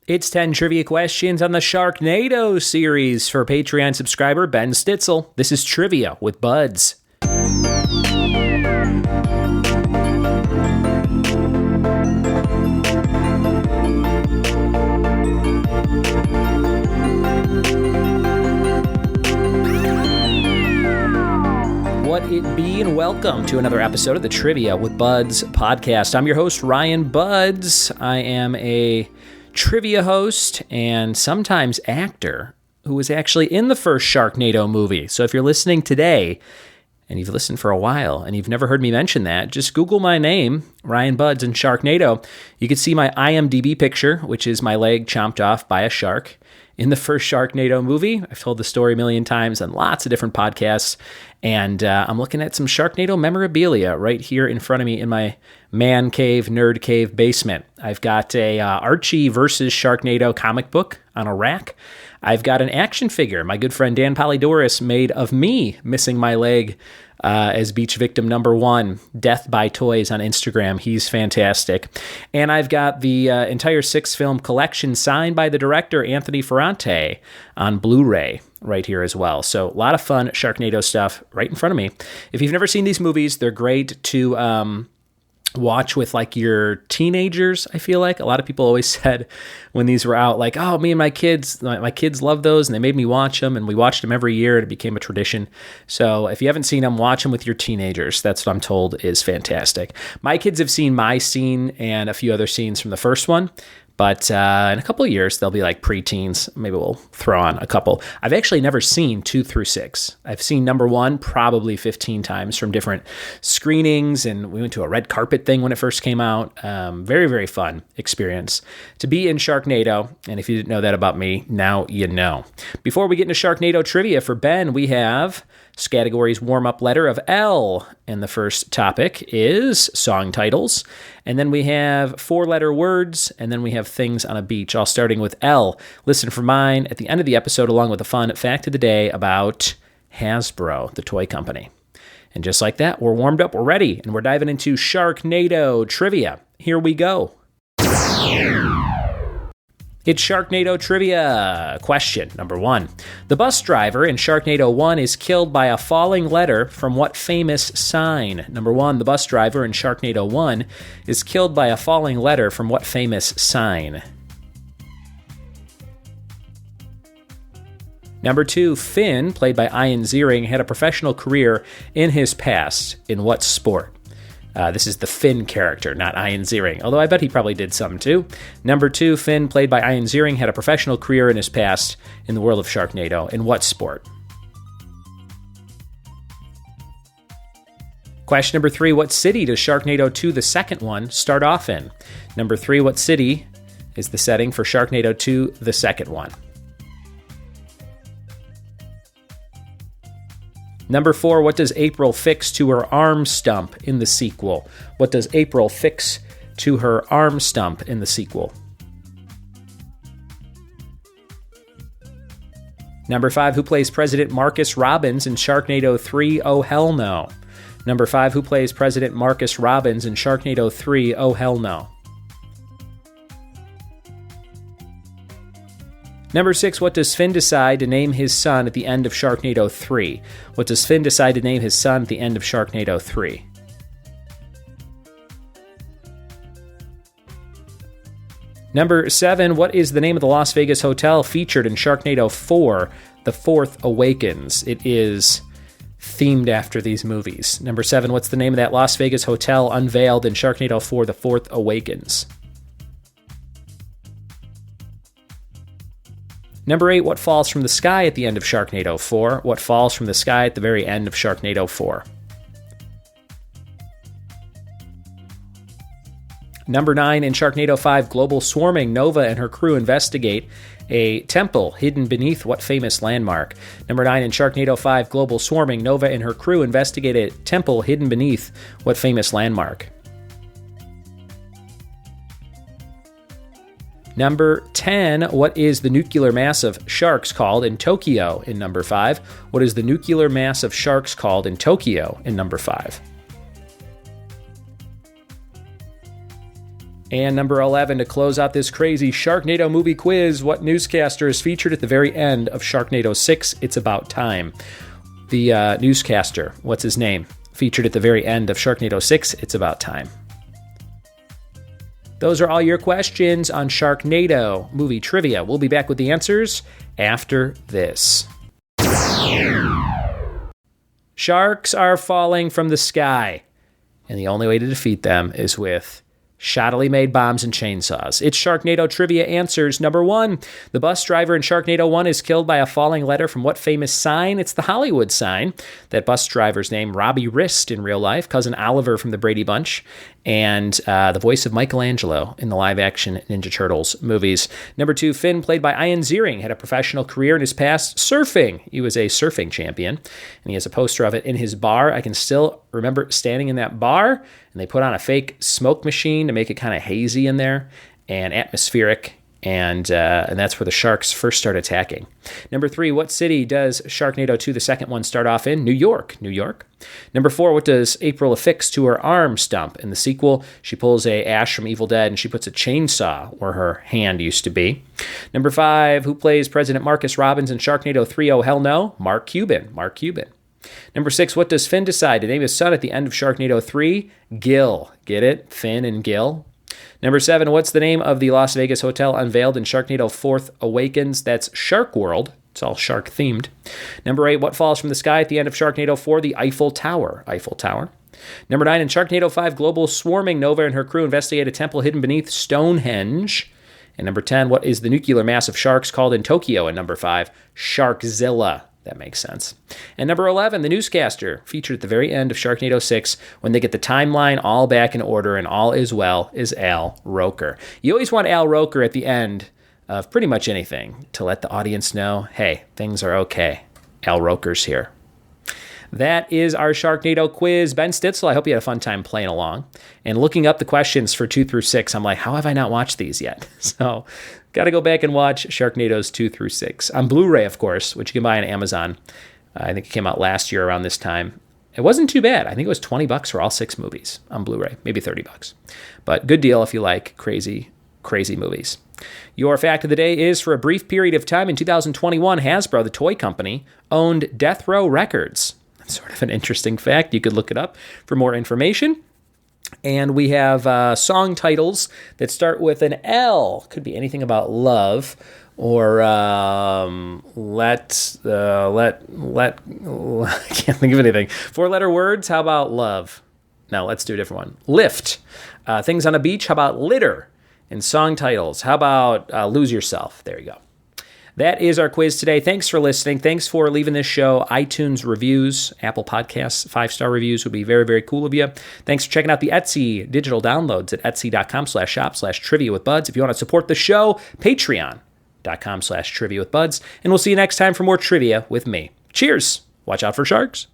It's 10 trivia questions on the Sharknado series for Patreon subscriber Ben Stitzel. This is Trivia with Buds. What it be, and welcome to another episode of the Trivia with Buds podcast. I'm your host, Ryan Buds. I am a trivia host and sometimes actor who was actually in the first Sharknado movie. So if you're listening today and you've listened for a while and you've never heard me mention that, just Google my name, Ryan Buds, and Sharknado. You can see my IMDb picture, which is my leg chomped off by a shark in the first Sharknado movie. I've told the story a million times on lots of different podcasts, and I'm looking at some Sharknado memorabilia right here in front of me in my man cave, nerd cave basement. I've got a Archie versus Sharknado comic book on a rack. I've got an action figure my good friend Dan Polydoris made of me missing my leg as beach victim number 1, Death by Toys on Instagram. He's fantastic. And I've got the entire 6-film collection signed by the director, Anthony Ferrante, on Blu-ray right here as well. So a lot of fun Sharknado stuff right in front of me. If you've never seen these movies, they're great to watch with like your teenagers. I feel like a lot of people always said when these were out, like, oh, me and my kids love those, and they made me watch them, and we watched them every year, and it became a tradition. So if you haven't seen them, watch them with your teenagers. That's what I'm told is fantastic. My kids have seen my scene and a few other scenes from the first one, but in a couple of years, they'll be like preteens. Maybe we'll throw on a couple. I've actually never seen 2 through 6. I've seen number 1 probably 15 times from different screenings, and we went to a red carpet thing when it first came out. Very, very fun experience to be in Sharknado, and if you didn't know that about me, now you know. Before we get into Sharknado trivia for Ben, we have category's warm-up letter of L, and the first topic is song titles, and then we have 4-letter words, and then we have things on a beach, all starting with L. Listen for mine at the end of the episode, along with a fun fact of the day about Hasbro, the toy company. And just like that, we're warmed up, we're ready, and we're diving into Sharknado trivia. Here we go. It's Sharknado trivia. Question number 1. The bus driver in Sharknado 1 is killed by a falling letter from what famous sign? Number 1, the bus driver in Sharknado 1 is killed by a falling letter from what famous sign? Number 2, Finn, played by Ian Ziering, had a professional career in his past. In what sport? This is the Finn character, not Ian Ziering, although I bet he probably did some too. Number 2, Finn, played by Ian Ziering, had a professional career in his past in the world of Sharknado. In what sport? Question number 3, what city does Sharknado 2, the second one, start off in? Number 3, what city is the setting for Sharknado 2, the second one? Number 4, what does April fix to her arm stump in the sequel? What does April fix to her arm stump in the sequel? Number 5, who plays President Marcus Robbins in Sharknado 3, Oh Hell No? Number 5, who plays President Marcus Robbins in Sharknado 3, Oh Hell No? Number 6, what does Finn decide to name his son at the end of Sharknado 3? What does Finn decide to name his son at the end of Sharknado 3? Number 7, what is the name of the Las Vegas hotel featured in Sharknado 4, The Fourth Awakens? It is themed after these movies. Number 7, what's the name of that Las Vegas hotel unveiled in Sharknado 4, The Fourth Awakens? Number 8, what falls from the sky at the end of Sharknado 4? What falls from the sky at the very end of Sharknado 4? Number 9, in Sharknado 5, Global Swarming, Nova and her crew investigate a temple hidden beneath what famous landmark? Number 9, in Sharknado 5, Global Swarming, Nova and her crew investigate a temple hidden beneath what famous landmark? Number 10, what is the nuclear mass of sharks called in Tokyo in number 5? What is the nuclear mass of sharks called in Tokyo in number 5? And number 11, to close out this crazy Sharknado movie quiz, what newscaster is featured at the very end of Sharknado 6, It's About Time? The newscaster, what's his name? Featured at the very end of Sharknado 6, It's About Time. Those are all your questions on Sharknado movie trivia. We'll be back with the answers after this. Sharks are falling from the sky, and the only way to defeat them is with shoddily made bombs and chainsaws. It's Sharknado Trivia Answers. Number 1, the bus driver in Sharknado 1 is killed by a falling letter from what famous sign? It's the Hollywood sign. That bus driver's name, Robbie Wrist in real life, cousin Oliver from the Brady Bunch, and the voice of Michelangelo in the live-action Ninja Turtles movies. Number 2, Finn, played by Ian Ziering, had a professional career in his past surfing. He was a surfing champion, and he has a poster of it in his bar. I can still remember standing in that bar, and they put on a fake smoke machine to make it kind of hazy in there and atmospheric, and that's where the sharks first start attacking. Number 3, what city does Sharknado 2, the second one, start off in? New York. New York. Number 4, what does April affix to her arm stump? In the sequel, she pulls a Ash from Evil Dead, and she puts a chainsaw where her hand used to be. Number 5, who plays President Marcus Robbins in Sharknado 3? Oh, hell no. Mark Cuban. Mark Cuban. Number 6, what does Finn decide to name his son at the end of Sharknado 3? Gil. Get it? Finn and Gil. Number 7, what's the name of the Las Vegas hotel unveiled in Sharknado 4th Awakens? That's Shark World. It's all shark themed. Number 8, what falls from the sky at the end of Sharknado 4? The Eiffel Tower. Eiffel Tower. Number 9, in Sharknado 5, global swarming, Nova and her crew investigate a temple hidden beneath Stonehenge. And number 10, what is the nuclear mass of sharks called in Tokyo? And number 5, Sharkzilla. That makes sense. And number 11, the newscaster, featured at the very end of Sharknado 6, when they get the timeline all back in order and all is well, is Al Roker. You always want Al Roker at the end of pretty much anything to let the audience know, hey, things are okay. Al Roker's here. That is our Sharknado quiz. Ben Stitzel, I hope you had a fun time playing along. And looking up the questions for 2 through 6, I'm like, how have I not watched these yet? So, got to go back and watch Sharknado's 2 through 6. On Blu-ray, of course, which you can buy on Amazon. I think it came out last year around this time. It wasn't too bad. I think it was $20 for all 6 movies on Blu-ray, maybe $30. But good deal if you like crazy, crazy movies. Your fact of the day is, for a brief period of time in 2021, Hasbro, the toy company, owned Death Row Records. Sort of an interesting fact. You could look it up for more information. And we have song titles that start with an L. Could be anything about love, or I can't think of anything. 4-letter words. How about love? No, let's do a different one. Lift. Things on a beach. How about litter? And song titles. How about lose yourself? There you go. That is our quiz today. Thanks for listening. Thanks for leaving this show iTunes reviews, Apple Podcasts, 5-star reviews would be very, very cool of you. Thanks for checking out the Etsy digital downloads at etsy.com/shop/trivia with buds. If you want to support the show, patreon.com/trivia with buds. And we'll see you next time for more trivia with me. Cheers. Watch out for sharks.